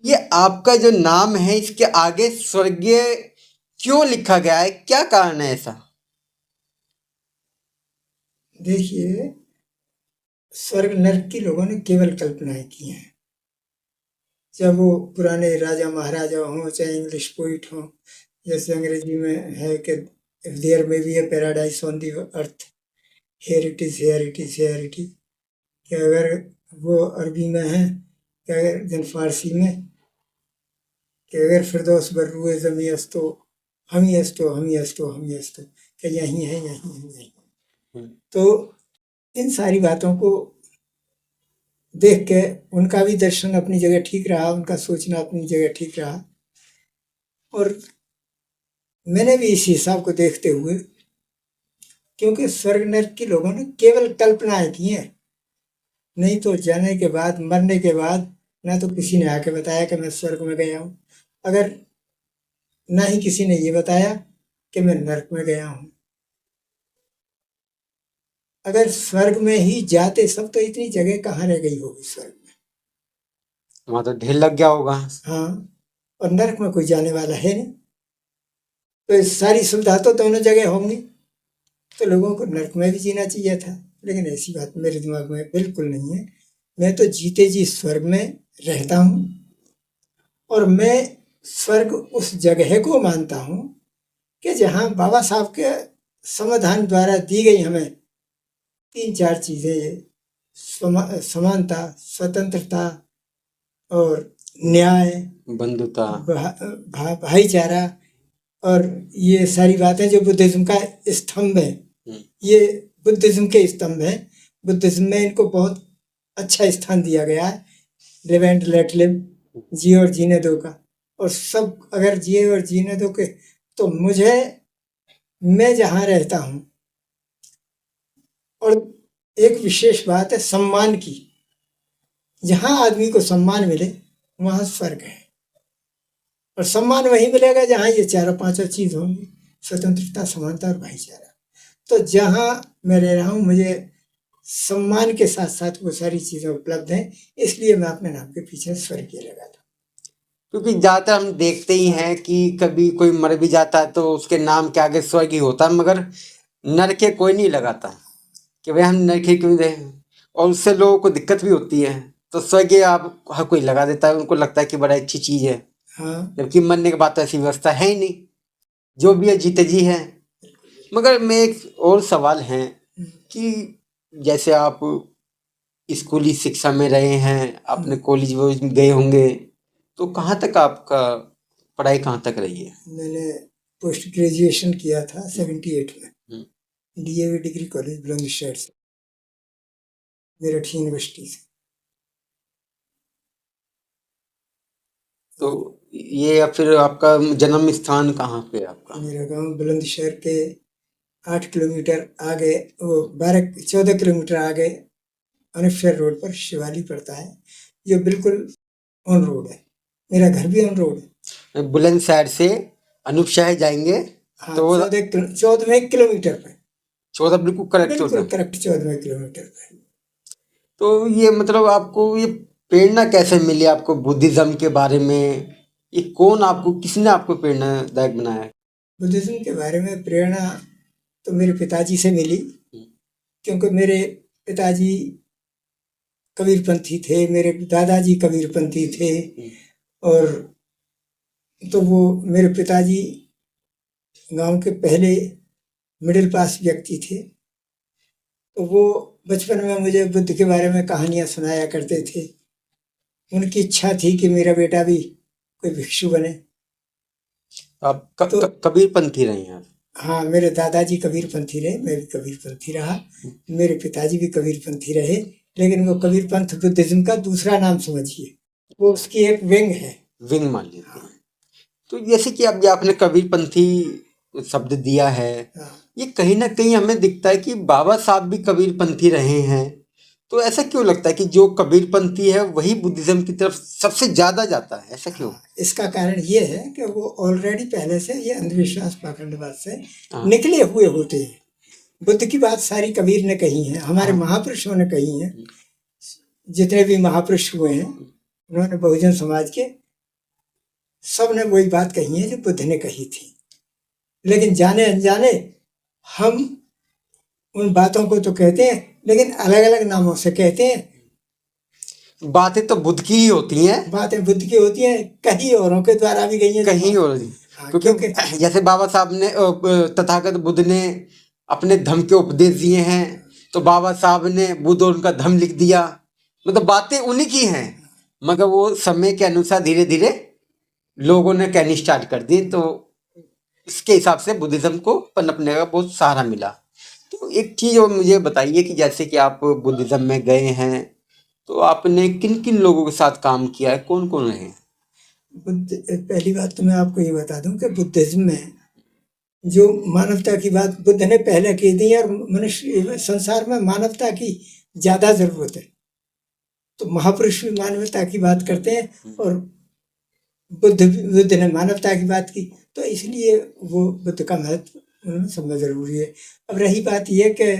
ये आपका जो नाम है इसके आगे स्वर्गीय क्यों लिखा गया है, क्या कारण है ऐसा? देखिए, स्वर्ग नरक की लोगों ने केवल कल्पनाएं की हैं। जब वो पुराने राजा महाराजा हों चाहे इंग्लिश पोइट हों, जैसे अंग्रेजी में है कि if there may be a paradise on the earth, here it is, here it is, here it is, कि अगर वो अरबी में है कि अगर जन फारसी में कि अगर फिरदौस बर रुए ज़मी अस्तो, हम अस्तो, हम अस्तो, हम अस्तो, कि यहीं है, यहीं है, यहीं। तो इन सारी बातों को देख के उनका भी दर्शन अपनी जगह ठीक रहा, उनका सोचना अपनी जगह ठीक रहा, और मैंने भी इस हिसाब को देखते हुए, क्योंकि स्वर्ग नरक की लोगों ने केवल कल्पनाएं की हैं, नहीं तो जाने के बाद, मरने के बाद ना तो किसी ने आके बताया कि मैं स्वर्ग में गया हूँ, अगर ना ही किसी ने ये बताया कि मैं नरक में गया हूँ। अगर स्वर्ग में ही जाते सब तो इतनी जगह कहाँ रह गई होगी स्वर्ग में। वहां तो ढेर लग गया होगा। हाँ, और नरक में कोई जाने वाला है नहीं, तो ये सारी सुविधा तो दोनों जगह होंगी, तो लोगों को नरक में भी जीना चाहिए था, लेकिन ऐसी बात मेरे दिमाग में बिल्कुल नहीं है। मैं तो जीते जी स्वर्ग में रहता हूँ, और मैं स्वर्ग उस जगह को मानता हूँ कि जहाँ बाबा साहब के समाधान द्वारा दी गई हमें तीन चार चीज़ें, समानता, स्वतंत्रता और न्याय, बंधुता, भाईचारा, और ये सारी बातें जो बुद्धिज्म का स्तंभ है, ये बुद्धिज्म के स्तंभ हैं। बुद्धिज्म में इनको बहुत अच्छा स्थान दिया गया है, लिव एंड लेट लिव, जिए और जीने दो का, और सब अगर जिए और जीने दो के, तो मुझे, मैं जहाँ रहता हूँ, और एक विशेष बात है सम्मान की, जहाँ आदमी को सम्मान मिले वहाँ स्वर्ग है, और सम्मान वहीं मिलेगा जहाँ ये चारों पांचों चीज होंगी, स्वतंत्रता, समानता और भाईचारा। तो जहाँ मैं रह रहा हूँ मुझे सम्मान के साथ साथ वो सारी चीजें उपलब्ध हैं, इसलिए मैं अपने नाम के पीछे स्वर्गीय लगा था। क्योंकि ज्यादातर हम देखते ही हैं कि कभी कोई मर भी जाता है तो उसके नाम के आगे स्वर्ग ही होता है, मगर नरके कोई नहीं लगाता कि भाई हम नरके क्यों दें, और उससे लोगों को दिक्कत भी होती है। तो स्वर्गीय आप हर कोई लगा देता है, उनको लगता है कि बड़ा अच्छी चीज है, हाँ, जबकि मरने के बाद तो ऐसी व्यवस्था है ही नहीं, जो भी है जीते जी है। मगर मैं एक और सवाल है कि जैसे आप स्कूली शिक्षा में रहे हैं, आपने कॉलेज में गए होंगे, तो कहाँ तक आपका पढ़ाई कहाँ तक रही है? मैंने पोस्ट ग्रेजुएशन किया था 78 में, डीएवी डिग्री कॉलेज बुलंदशहर से, मेरठ यूनिवर्सिटी से। तो ये या फिर आपका जन्म स्थान कहाँ पे है आपका? मेरा गांव बुलंदशहर के 8 किलोमीटर आगे, वो 12-14 किलोमीटर आगे अनूपशहर रोड पर शिवाली पड़ता है, जो बिल्कुल ऑन रोड है। मेरा घर भी ऑन रोड है। बुलंदशहर से अनूप शहर जाएंगे हाँ, तो 14वें किलोमीटर पे, 14 बिल्कुल करेक्ट, बिल्कुल 14। करेक्ट 14वें किलोमीटर पे। तो ये मतलब आपको ये प्रेरणा कैसे मिली आपको बुद्धिज्म के बारे में? ये कौन आपको, किसने आपको प्रेरणादायक बनाया है? बुद्धिज्म के बारे में प्रेरणा तो मेरे पिताजी से मिली, क्योंकि मेरे पिताजी कबीरपंथी थे, मेरे दादाजी कबीरपंथी थे, और तो वो मेरे पिताजी गांव के पहले मिडिल क्लास व्यक्ति थे, तो वो बचपन में मुझे बुद्ध के बारे में कहानियां सुनाया करते थे। उनकी इच्छा थी कि मेरा बेटा भी कोई भिक्षु बने। आप तो कबीरपंथी रहे हैं आप? हाँ, मेरे दादाजी कबीरपंथी रहे, मैं भी कबीरपंथी रहा, मेरे पिताजी भी कबीरपंथी रहे, लेकिन वो कबीरपंथ बुद्धिज्म का दूसरा नाम समझिए, वो उसकी एक विंग है। विंग मान लेते हैं। तो जैसे कि अब ये आपने कबीरपंथी शब्द दिया है, हाँ, ये कहीं ना कहीं हमें दिखता है कि बाबा साहब भी कबीरपंथी रहे हैं। तो ऐसा क्यों लगता है कि जो कबीरपंथी है वही बुद्धिज्म की तरफ सबसे ज्यादा जाता है, ऐसा क्यों? हाँ, इसका कारण ये है कि वो ऑलरेडी पहले से ये अंधविश्वास पाखंडवाद से हाँ। निकले हुए होते हैं। बुद्ध की बात सारी कबीर ने कही है, हमारे हाँ। महापुरुषों ने कही है, जितने भी महापुरुष हुए हैं उन्होंने बहुजन समाज के सब ने वही बात कही है जो बुद्ध ने कही थी, लेकिन जाने अनजाने हम उन बातों को तो कहते हैं लेकिन अलग अलग नामों से कहते हैं। बातें तो बुद्ध की ही होती हैं, बातें बुद्ध की होती हैं, कहीं औरों के द्वारा भी गई हैं कहीं और। हाँ, क्योंकि जैसे बाबा साहब ने तथागत बुद्ध ने अपने धम्म के उपदेश दिए हैं, तो बाबा साहब ने बुद्ध और उनका धम्म लिख दिया, मतलब बातें उन्हीं की हैं, मगर वो समय के अनुसार धीरे धीरे लोगों ने कहनी स्टार्ट कर दी, तो इसके हिसाब से बुद्धिज्म को पनपने का बहुत सहारा मिला। तो एक चीज़ और मुझे बताइए कि जैसे कि आप बुद्धिज्म में गए हैं, तो आपने किन किन लोगों के साथ काम किया है, कौन कौन रहे? पहली बात तो मैं आपको ये बता दूं कि बुद्धिज्म में जो मानवता की बात बुद्ध ने पहले की थी, और मनुष्य संसार में मानवता की ज्यादा जरूरत है, तो महापुरुष भी मानवता की बात करते हैं और बुद्ध ने मानवता की बात की, तो इसलिए वो बुद्ध का महत्व उन्हें समझना जरूरी है। अब रही बात यह कि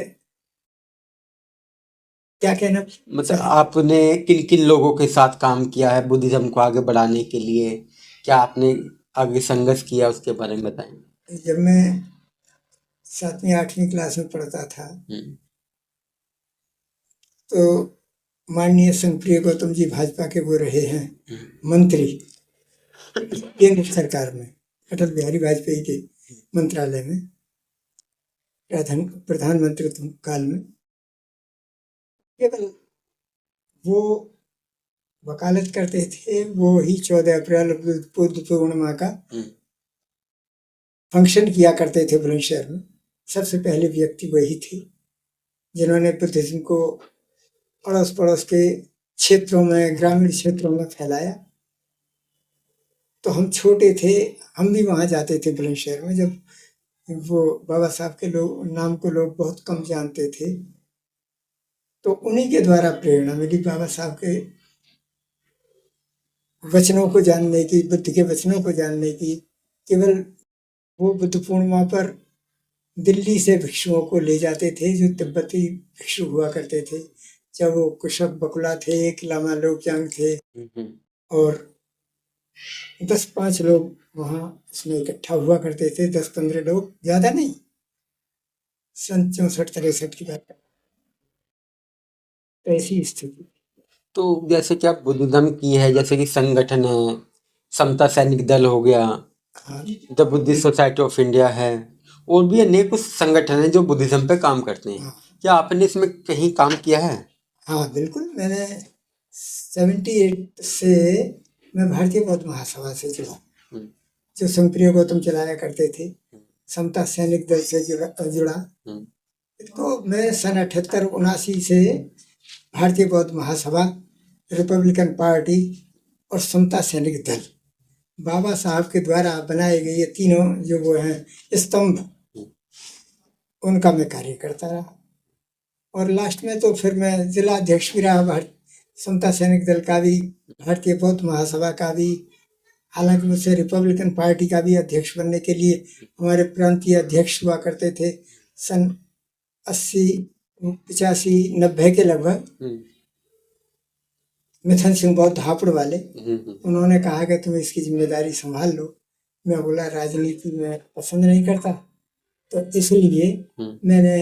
क्या कहना, मतलब आपने किन किन लोगों के साथ काम किया है बुद्धिज्म को आगे बढ़ाने के लिए, क्या आपने आगे संघर्ष किया, उसके बारे में बताएं। जब मैं 7वीं 8वीं क्लास में पढ़ता था तो माननीय संप्रिय गौतम जी भाजपा के वो रहे हैं मंत्री केंद्र सरकार में, अटल बिहारी वाजपेयी के मंत्रालय में प्रधानमंत्री काल में। केवल वो वकालत करते थे, वो ही 14 अप्रैल बुद्ध पूर्णिमा का फंक्शन किया करते थे बुलंदशहर में। सबसे पहले व्यक्ति वही थे जिन्होंने बुद्धिज्म को अड़ोस पड़ोस के क्षेत्रों में, ग्रामीण क्षेत्रों में फैलाया। तो हम छोटे थे, हम भी वहाँ जाते थे बुलंदशहर में, जब वो बाबा साहब के नाम को लोग बहुत कम जानते थे, तो उन्हीं के द्वारा प्रेरणा मिली बाबा साहब के वचनों को जानने की, बुद्ध के वचनों को जानने की। केवल वो बुद्ध पूर्णिमा पर दिल्ली से भिक्षुओं को ले जाते थे, जो तिब्बती भिक्षु हुआ करते थे, चाहे वो कुशप बकुला थे, एक लामा लोकजांग थे, और 10-5 लोग वहाँ उसमें इकट्ठा हुआ करते थे, 10-15 लोग, ज़्यादा नहीं। सन 64-63 की बात, तो ऐसी स्थिति। तो जैसे कि आप बुद्धिज्म की है, जैसे कि संगठन है, समता सैनिक दल हो गया, the Buddhist society of India है, और भी अनेक कुछ संगठन है जो बुद्धिज्म पे काम करते हैं। क्या आपने इसमें कहीं काम किया है? हाँ बिल्कुल, मैंने 78 से मैं भारतीय बौद्ध महासभा से जुड़ा, जो संप्रिय गौतम चलाया करते थे, समता सैनिक दल से जुड़ा। तो मैं सन 78-79 से भारतीय बौद्ध महासभा, रिपब्लिकन पार्टी और समता सैनिक दल, बाबा साहब के द्वारा बनाए गए ये तीनों जो वो हैं स्तंभ, उनका मैं कार्य करता रहा। और लास्ट में तो फिर मैं जिला अध्यक्ष भी रहा, समता सैनिक दल का भी, भारतीय बौद्ध महासभा का भी। हालांकि मुझसे रिपब्लिकन पार्टी का भी अध्यक्ष बनने के लिए हमारे प्रांतीय अध्यक्ष हुआ करते थे सन 80, 85, 90 के लगभग, मिथन सिंह बौद्ध हापुड़ वाले। उन्होंने कहा कि तुम इसकी जिम्मेदारी संभाल लो। मैं बोला राजनीति में पसंद नहीं करता, तो इसलिए मैंने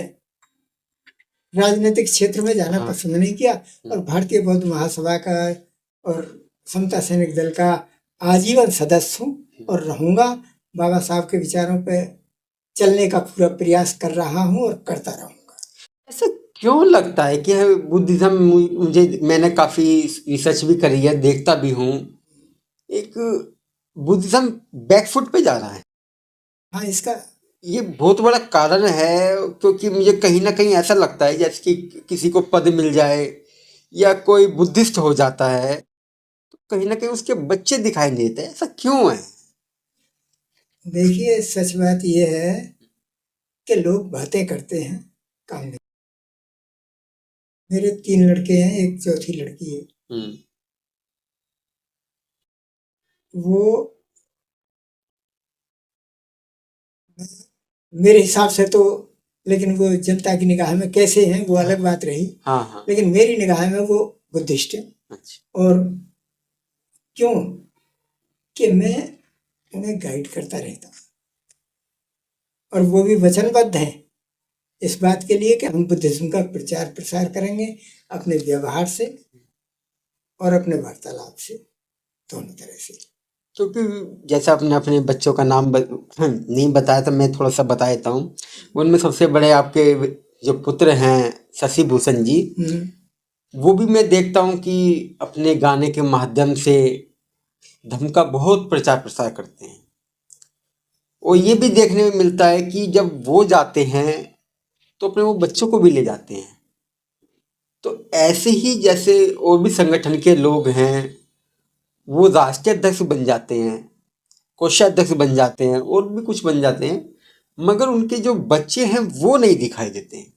राजनीतिक क्षेत्र में जाना पसंद नहीं किया, और भारतीय बौद्ध महासभा का और समता सैनिक दल का आजीवन सदस्य हूँ और रहूँगा। बाबा साहब के विचारों पे चलने का पूरा प्रयास कर रहा हूँ और करता रहूँगा। ऐसा क्यों लगता है कि बुद्धिज्म, मैंने काफ़ी रिसर्च भी करी है, देखता भी हूँ, एक बुद्धिज्म बैकफुट पे जा रहा है? हाँ, इसका ये बहुत बड़ा कारण है, क्योंकि मुझे कहीं ना कहीं ऐसा लगता है जैसे कि किसी को पद मिल जाए या कोई बुद्धिस्ट हो जाता है, तो कहीं ना कहीं उसके बच्चे दिखाई नहीं देते। ऐसा क्यों है? देखिए, सच बात यह है कि लोग बातें करते हैं, काम नहीं। मेरे 3 लड़के हैं, एक चौथी लड़की है। वो मेरे हिसाब से तो, लेकिन वो जनता की निगाह में कैसे हैं वो अलग बात रही। हाँ। लेकिन मेरी निगाह में वो बुद्धिस्ट है। अच्छा। और क्यों? कि मैं उन्हें गाइड करता रहता हूँ, और वो भी वचनबद्ध हैं इस बात के लिए कि हम बुद्धिज्म का प्रचार प्रसार करेंगे अपने व्यवहार से और अपने वार्तालाप से, दोनों तरह से। क्योंकि जैसे आपने अपने बच्चों का नाम नहीं बताया, तो मैं थोड़ा सा बता देता हूँ। उनमें सबसे बड़े आपके जो पुत्र हैं शशि भूषण जी, वो भी मैं देखता हूँ कि अपने गाने के माध्यम से धर्म का बहुत प्रचार प्रसार करते हैं। और ये भी देखने में मिलता है कि जब वो जाते हैं तो अपने वो बच्चों को भी ले जाते हैं। तो ऐसे ही जैसे और भी संगठन के लोग हैं, वो राष्ट्रीय अध्यक्ष बन जाते हैं, कोषाध्यक्ष बन जाते हैं, और भी कुछ बन जाते हैं, मगर उनके जो बच्चे हैं वो नहीं दिखाई देते हैं।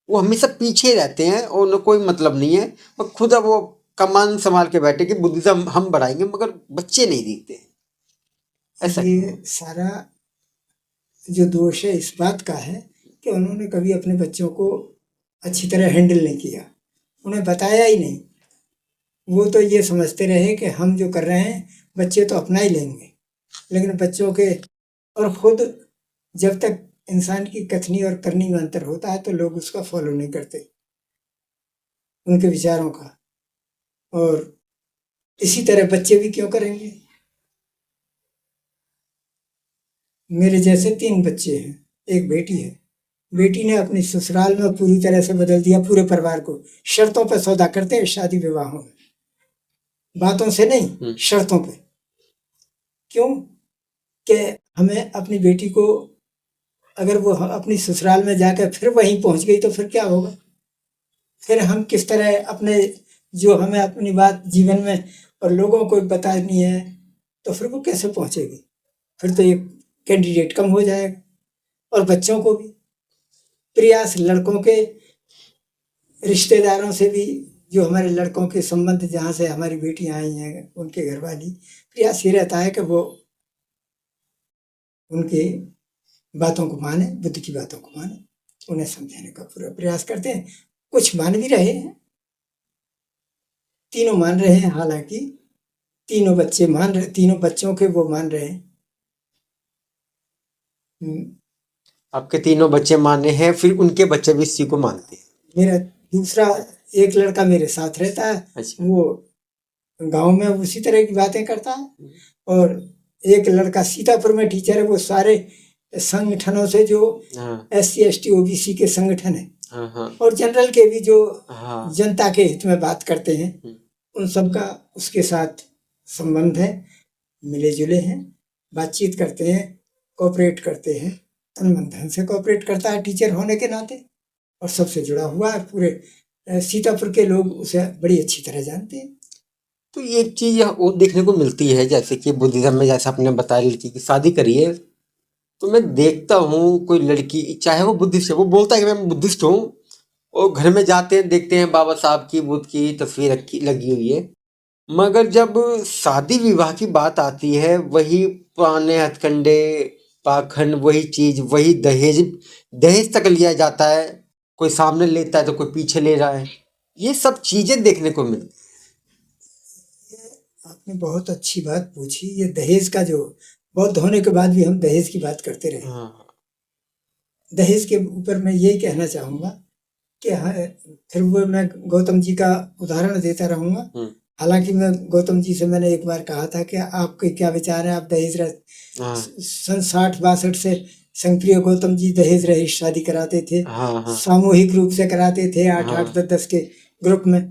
वो हमेशा पीछे रहते हैं और उन्हें कोई मतलब नहीं है। वो खुद अब वो कमान संभाल के बैठे कि बुद्धिज्म हम बढ़ाएंगे, मगर बच्चे नहीं दिखते हैं। ऐसा ये सारा जो दोष है इस बात का है कि उन्होंने कभी अपने बच्चों को अच्छी तरह हैंडल नहीं किया, उन्हें बताया ही नहीं। वो तो ये समझते रहे कि हम जो कर रहे हैं बच्चे तो अपना ही लेंगे, लेकिन बच्चों के और खुद जब तक इंसान की कथनी और करनी में अंतर होता है तो लोग उसका फॉलो नहीं करते, उनके विचारों का। और इसी तरह बच्चे भी क्यों करेंगे। मेरे जैसे 3 बच्चे हैं, एक बेटी है। बेटी ने अपनी ससुराल में पूरी तरह से बदल दिया पूरे परिवार को। शर्तों पर सौदा करते हैं शादी विवाहों में, बातों से नहीं, शर्तों पे। क्यों कि हमें अपनी बेटी को, अगर वो अपनी ससुराल में जाकर फिर वहीं पहुंच गई तो फिर क्या होगा। फिर हम किस तरह अपने, जो हमें अपनी बात जीवन में और लोगों को बतानी है, तो फिर वो कैसे पहुंचेगी। फिर तो ये कैंडिडेट कम हो जाएगा। और बच्चों को भी प्रयास, लड़कों के रिश्तेदारों से भी, जो हमारे लड़कों के संबंध जहाँ से हमारी बेटियां आई हैं उनके घर वाली, प्रयास ये रहता है कि वो उनके बातों को माने, बुद्ध की बातों को माने, उन्हें समझाने का पूरा प्रयास करते हैं। कुछ मान भी रहे हैं, तीनों मान रहे हैं, हालांकि तीनों बच्चे मान रहे, तीनों बच्चों के वो मान रहे हैं। आपके तीनों बच्चे माने हैं, फिर उनके बच्चे भी इसी को मानते हैं। मेरा दूसरा एक लड़का मेरे साथ रहता है। अच्छा। वो गांव में उसी तरह की बातें करता है। और एक लड़का सीतापुर में टीचर है। वो सारे संगठनों से, जो SC ST OBC के संगठन है, और जनरल के भी जो जनता के हित में बात करते हैं, उन सब का उसके साथ संबंध है, मिले जुले हैं, बातचीत करते हैं, कोऑपरेट करते हैं, तन मन धन से कोऑपरेट करता है टीचर होने के नाते, और सबसे जुड़ा हुआ है। पूरे सीतापुर के लोग उसे बड़ी अच्छी तरह जानते हैं। तो एक चीज वो देखने को मिलती है, जैसे कि बुद्धिज्म में, जैसे आपने बताया लड़की की शादी करिए, तो मैं देखता हूँ कोई लड़की, चाहे वो बुद्धिस्ट है, वो बोलता है कि मैं बुद्धिस्ट हूँ, और घर में जाते हैं देखते हैं बाबा साहब की, बुद्ध की तस्वीर लगी हुई है, मगर जब शादी विवाह की बात आती है, वही पुराने हथकंडे, पाखंड, वही चीज, वही दहेज, दहेज तक लिया जाता है। कोई सामने लेता है तो कोई पीछे ले रहा है। ये सब चीजें देखने को मिलती। आपने बहुत अच्छी बात पूछी। ये दहेज का, जो बौद्ध होने के बाद भी हम दहेज की बात करते रहे। दहेज के ऊपर मैं यही कहना चाहूँगा कि फिर वो मैं गौतम जी का उदाहरण देता रहूँगा। हालांकि मैं गौतम जी से मैंने एक बार कहा था कि आपके क्या विचार है, आप दहेज सन 60-62 से संप्रिय गौतम जी दहेज रहित शादी कराते थे। सामूहिक रूप से कराते थे, 8-8 10-10 के ग्रुप में।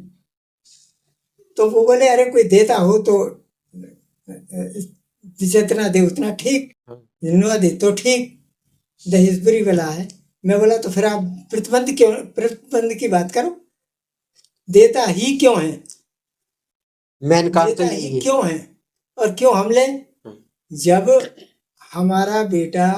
तो वो बोले, अरे कोई देता हो तो जितना दे उतना ठीक, न दे तो ठीक, दहेज बुरी बला है। मैं बोला तो फिर आप प्रतिबंध की बात करो, देता ही क्यों है, मैन काम तो ही क्यों है, और क्यों हम ले। जब हमारा बेटा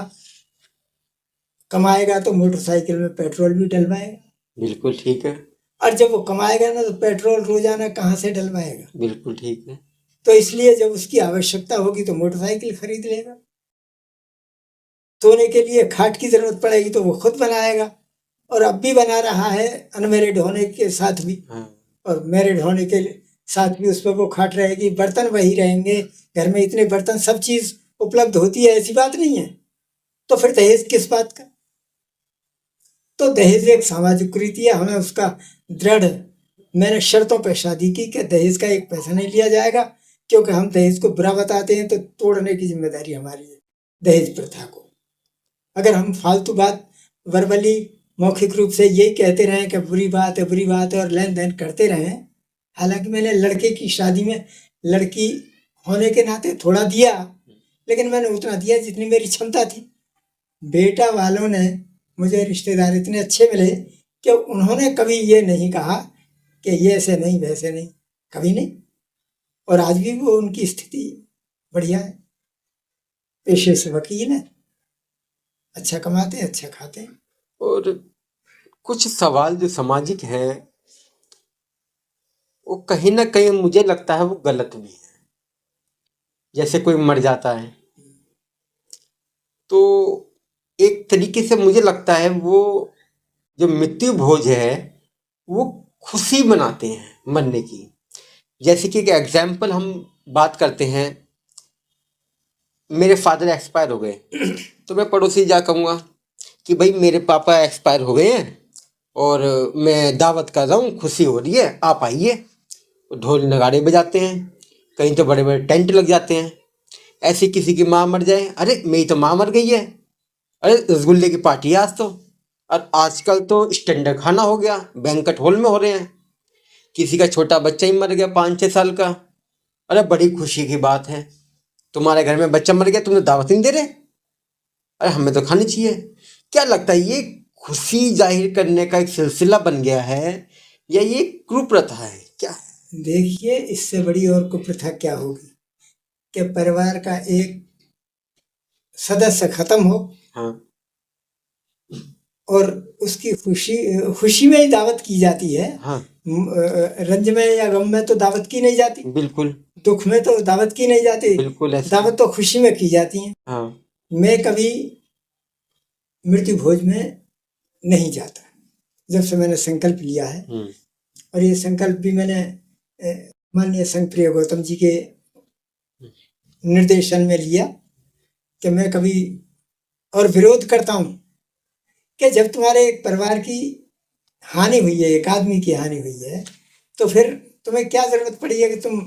कमाएगा तो मोटरसाइकिल में पेट्रोल भी डलवाएगा। बिल्कुल ठीक है। और जब वो कमाएगा ना तो पेट्रोल रोजाना कहाँ से डलवाएगा। बिल्कुल ठीक है। तो इसलिए जब उसकी आवश्यकता होगी तो मोटरसाइकिल खरीद लेगा। सोने के लिए खाट की जरूरत पड़ेगी तो वो खुद बनाएगा, और अब भी बना रहा है, अनमेरिड होने के साथ भी। और मैरिड होने के साथ भी उस पर वो खाट रहेगी, बर्तन वही रहेंगे, घर में इतने बर्तन सब चीज उपलब्ध होती है, ऐसी बात नहीं है, तो फिर दहेज किस बात का? तो दहेज एक सामाजिक कुरीति है, हमें उसका दृढ़, मैंने शर्तों पर शादी की कि दहेज का एक पैसा नहीं लिया जाएगा, क्योंकि हम दहेज को बुरा बताते हैं तो तोड़ने की जिम्मेदारी हमारी है दहेज प्रथा को। अगर हम फालतू बात वर्बली मौखिक रूप से यही कहते रहें कि बुरी बात है और लेन देन करते रहें, हालांकि मैंने लड़के की शादी में लड़की होने के नाते थोड़ा दिया, लेकिन मैंने उतना दिया जितनी मेरी क्षमता थी। बेटा वालों ने, मुझे रिश्तेदार इतने अच्छे मिले कि उन्होंने कभी ये नहीं कहा कि ये ऐसे नहीं वैसे नहीं, कभी नहीं। और आज भी वो उनकी स्थिति बढ़िया है, पेशे से वकील है, अच्छा कमाते हैं, अच्छा खाते हैं। और कुछ सवाल जो सामाजिक हैं वो कहीं ना कहीं मुझे लगता है वो गलत भी है। जैसे कोई मर जाता है तो एक तरीके से मुझे लगता है वो जो मृत्यु भोज है वो खुशी मनाते हैं मरने की। जैसे कि एक एग्जाम्पल हम बात करते हैं, मेरे फादर एक्सपायर हो गए तो मैं पड़ोसी जा कहूँगा कि भाई मेरे पापा एक्सपायर हो गए हैं और मैं दावत कर रहा हूँ, खुशी हो रही है, आप आइए। ढोल नगाड़े बजाते हैं, कहीं तो बड़े बड़े टेंट लग जाते हैं। ऐसे किसी की माँ मर जाए, अरे मेरी तो माँ मर गई है, अरे रसगुल्ले की पार्टी है आज तो। और आजकल तो स्टैंडर्ड खाना हो गया, बैंक्वेट हॉल में हो रहे हैं। किसी का छोटा बच्चा ही मर गया 5-6 साल का, अरे बड़ी खुशी की बात है, तुम्हारे घर में बच्चा मर गया, तुमने दावत नहीं दे रहे, अरे हमें तो खानी चाहिए। क्या लगता है ये खुशी जाहिर करने का एक सिलसिला बन गया है या ये कुप्रथा है, क्या है? देखिए, इससे बड़ी और कुप्रथा क्या होगी कि परिवार का एक सदस्य खत्म हो, हाँ, और उसकी खुशी में ही दावत की जाती है। हाँ, रंज में या गम में तो दावत की नहीं जाती, बिल्कुल दुख में तो दावत की नहीं जाती, बिल्कुल ऐसा। दावत तो खुशी में की जाती है। हाँ, मैं कभी मृत्यु भोज में नहीं जाता, जब से मैंने संकल्प लिया है। और ये संकल्प भी मैंने माननीय संघ प्रिय गौतम जी के निर्देशन में लिया कि मैं कभी, और विरोध करता हूँ कि जब तुम्हारे एक परिवार की हानि हुई है, एक आदमी की हानि हुई है, तो फिर तुम्हें क्या जरूरत पड़ी है कि तुम,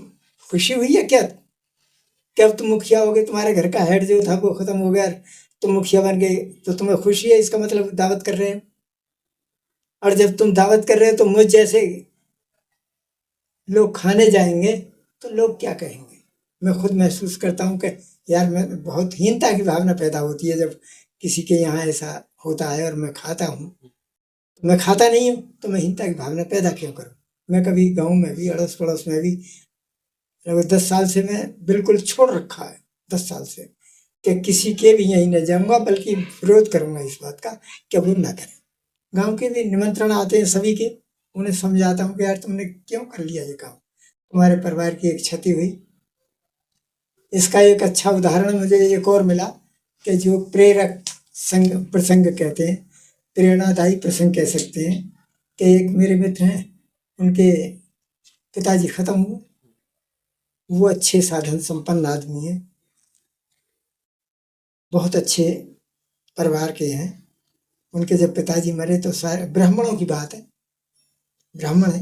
खुशी हुई है क्या कि अब तुम मुखिया हो गए, तुम्हारे घर का हेड जो था वो खत्म हो गया, तुम मुखिया बन गए, तो तुम्हें खुशी है, इसका मतलब दावत कर रहे हैं। और जब तुम दावत कर रहे हो तो मुझ जैसे लोग खाने जाएंगे तो लोग क्या कहेंगे। मैं खुद महसूस करता हूँ कि यार, मैं बहुत हीनता की भावना पैदा होती है जब किसी के यहाँ ऐसा होता है और मैं खाता हूँ। मैं खाता नहीं हूँ तो मैं हीनता की भावना पैदा क्यों करूँ। मैं कभी गाँव में भी, अड़ोस पड़ोस में भी, लगभग 10 साल से मैं बिल्कुल छोड़ रखा है, 10 साल से, कि किसी के भी यहीं न जाऊँगा, बल्कि विरोध करूँगा इस बात का कि वो ना करें। गांव के भी निमंत्रण आते हैं सभी के, उन्हें समझाता हूँ कि यार तुमने क्यों कर लिया ये काम, तुम्हारे परिवार की एक क्षति हुई। इसका एक अच्छा उदाहरण मुझे एक और मिला कि जो प्रेरक प्रसंग कहते हैं, प्रेरणादायी प्रसंग कह सकते हैं, कि एक मेरे मित्र हैं, उनके पिताजी खत्म हुए। वो अच्छे साधन संपन्न आदमी हैं, बहुत अच्छे परिवार के हैं। उनके जब पिताजी मरे तो सारे ब्राह्मणों की बात है, ब्राह्मण है,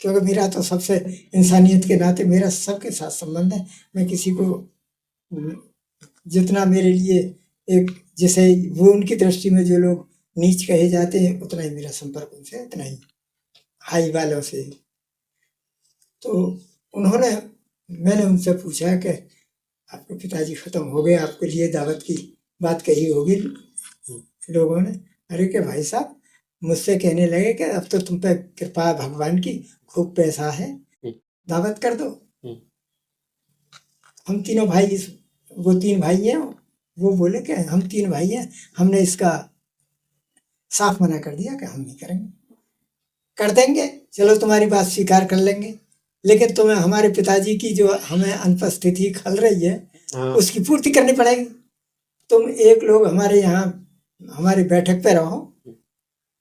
क्योंकि मेरा तो सबसे इंसानियत के नाते मेरा सबके साथ संबंध है। मैं किसी को जितना मेरे लिए एक, जैसे वो उनकी दृष्टि में जो लोग नीच कहे जाते हैं, उतना ही मेरा संपर्क उनसे, उतना ही हाई वालों से। तो उन्होंने, मैंने उनसे पूछा कि आपके पिताजी खत्म हो गए, आपके लिए दावत की बात कही होगी लोगों ने। अरे के भाई साहब, मुझसे कहने लगे कि अब तो तुम पे कृपा है भगवान की, खूब पैसा है, दावत कर दो। हम तीनों भाई, वो 3 भाई हैं, वो बोले कि हम 3 भाई हैं, हमने इसका साफ मना कर दिया कि हम नहीं करेंगे। कर देंगे, चलो तुम्हारी बात स्वीकार कर लेंगे, लेकिन तुम्हें हमारे पिताजी की जो हमें अनुपस्थिति खल रही है, उसकी पूर्ति करनी पड़ेगी। तुम एक लोग हमारे यहाँ हमारी बैठक पे रहो,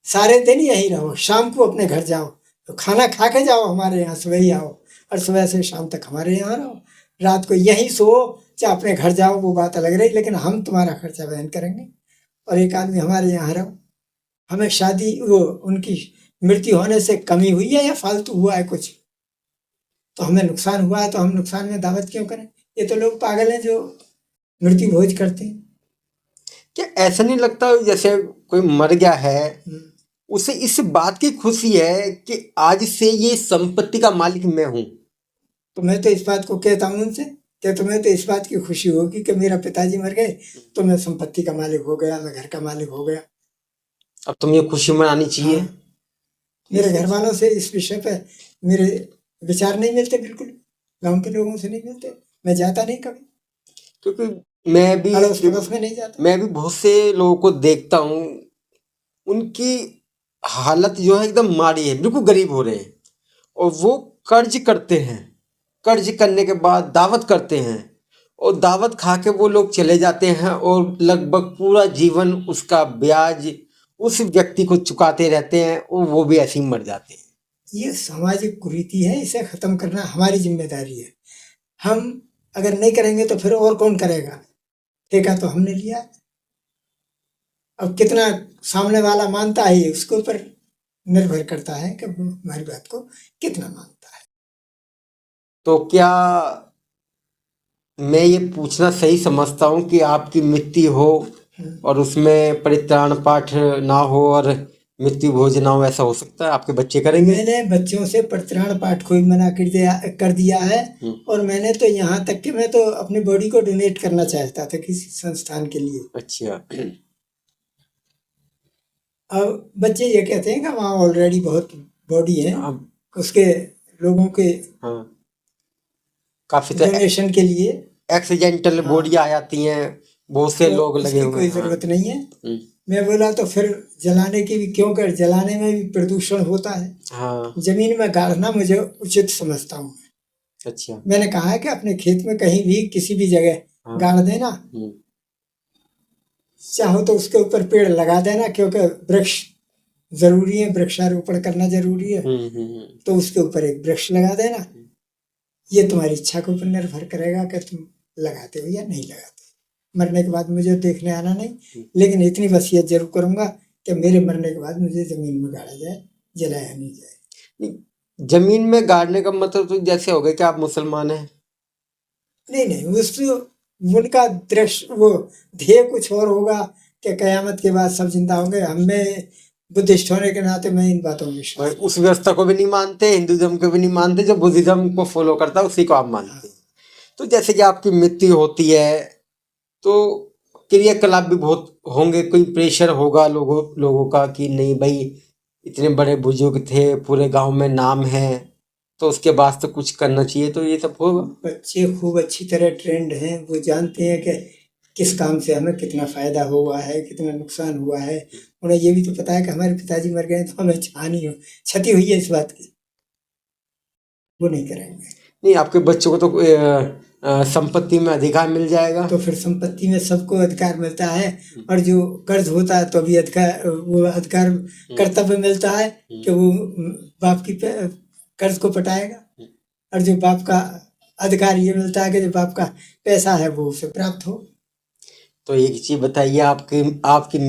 सारे दिन यहीं रहो, शाम को अपने घर जाओ, तो खाना खा के जाओ, हमारे यहाँ सुबह ही आओ, और सुबह से शाम तक हमारे यहाँ रहो। रात को यहीं सो, चाहे अपने घर जाओ, वो बात अलग रही, लेकिन हम तुम्हारा खर्चा वहन करेंगे। और एक आदमी हमारे यहाँ रहो, हमें शादी वो उनकी मृत्यु होने से कमी हुई है या फालतू हुआ है कुछ, तो हमें नुकसान हुआ है, तो हम नुकसान में दावत क्यों करें? ये तो लोग पागल हैं जो मृत्यु भोज करते हैं। क्या ऐसा नहीं लगता जैसे कोई मर गया है, हम्म। उसे इस बात की खुशी है कि आज से ये संपत्ति का मालिक मैं हूँ? तो मैं तो इस बात को कहता हूँ उनसे कि तुम्हें तो इस बात की खुशी होगी कि मेरा पिताजी मर गए, तो मैं संपत्ति का मालिक हो गया, मैं घर का मालिक हो गया। अब तुम्हें खुशी मनानी चाहिए। हाँ, मेरे घर वालों से इस विषय पे मेरे विचार नहीं मिलते, बिल्कुल गांव के लोगों से नहीं मिलते। मैं जाता नहीं कभी, क्योंकि मैं भी अड़ोस पड़ोस में नहीं जाता। मैं भी बहुत से लोगों को देखता हूँ, उनकी हालत जो है एकदम माड़ी है, बिल्कुल गरीब हो रहे हैं, और वो कर्ज करते हैं, कर्ज करने के बाद दावत करते हैं, और दावत खा के वो लोग चले जाते हैं, और लगभग पूरा जीवन उसका ब्याज उस व्यक्ति को चुकाते रहते हैं, और वो भी ऐसे ही मर जाते हैं। ये सामाजिक कुरीति है, इसे खत्म करना हमारी जिम्मेदारी है। हम अगर नहीं करेंगे तो फिर और कौन करेगा? ठेका तो हमने लिया। अब कितना सामने वाला मानता है उसके ऊपर निर्भर करता है कि वो हमारी बात को कितना मानता है। तो क्या मैं ये पूछना सही समझता हूँ कि आपकी मृत्यु हो और उसमें परित्राण पाठ ना हो और मृत्यु भोज ना हो, ऐसा हो सकता है? आपके बच्चे करेंगे? मैंने बच्चों से परित्राण पाठ को ही मना कर दिया है। और मैंने तो यहाँ तक कि मैं तो अपनी बॉडी को डोनेट करना चाहता था किसी संस्थान के लिए। अच्छा। अब बच्चे ये कहते हैं कि वहाँ ऑलरेडी बहुत बॉडी है, अब उसके लोगों के हाँ, काफी तो डोनेशन के लिए एक्सीडेंटल हाँ, बॉडी आ जाती हैं, बहुत से तो लोग लगे उसकी हुए कोई हैं। हाँ। जरूरत नहीं है। मैं बोला तो फिर जलाने की भी क्यों कर, जलाने में भी प्रदूषण होता है। हाँ। जमीन में गाड़ना मुझे उचित समझता हूँ। अच्छा। मैंने कहा है कि अपने खेत में कहीं भी किसी भी जगह हाँ। गाड़ देना, चाहो तो उसके ऊपर पेड़ लगा देना, क्योंकि वृक्ष जरूरी है, वृक्षारोपण करना जरूरी है। तो उसके ऊपर एक वृक्ष लगा देना। ये तुम्हारी इच्छा के ऊपर निर्भर करेगा कि तुम लगाते हो या नहीं लगाते। मरने के बाद मुझे देखने आना नहीं, लेकिन इतनी वसीयत जरूर करूंगा कि मेरे मरने के बाद मुझे जमीन में गाड़ा जाए, जलाया नहीं जाए। जमीन में गाड़ने का मतलब तो जैसे हो गया कि आप मुसलमान हैं? नहीं नहीं, उस उनका दृश्य वो ध्येय कुछ और होगा कि कयामत के बाद सब जिंदा होंगे। हमें बुद्धिस्ट होने के नाते मैं इन बातों में विश्वास भाई उस व्यवस्था को भी नहीं मानते, हिंदुज्म को भी नहीं मानते, जो बुद्धिज्म को फॉलो करता है उसी को आप मानते हैं। तो जैसे कि आपकी मृत्यु होती है तो क्रियाकलाप भी बहुत होंगे, कोई प्रेशर होगा लोगों का कि नहीं भाई इतने बड़े बुजुर्ग थे, पूरे गांव में नाम है, तो उसके बाद तो कुछ करना चाहिए, तो ये सब होगा। बच्चे खूब अच्छी तरह ट्रेंड हैं, वो जानते हैं कि किस काम से हमें कितना फायदा हुआ है, कितना नुकसान हुआ है। उन्हें ये भी तो पता है कि हमारे पिताजी मर गए तो हमें हानि हो, क्षति हुई है इस बात की, वो नहीं करेंगे। नहीं, आपके बच्चों को तो संपत्ति में अधिकार मिल जाएगा। तो फिर संपत्ति में सबको अधिकार मिलता है, और जो कर्ज होता है तो भी अधिकार, वो अधिकार कर्तव्य मिलता है कि वो बाप की कर्ज को पटाएगा। और जो बाप का अधिकार ये मिलता है कि जो बाप का पैसा है वो उसे प्राप्त हो। तो एक चीज बताइए, आपकी आपकी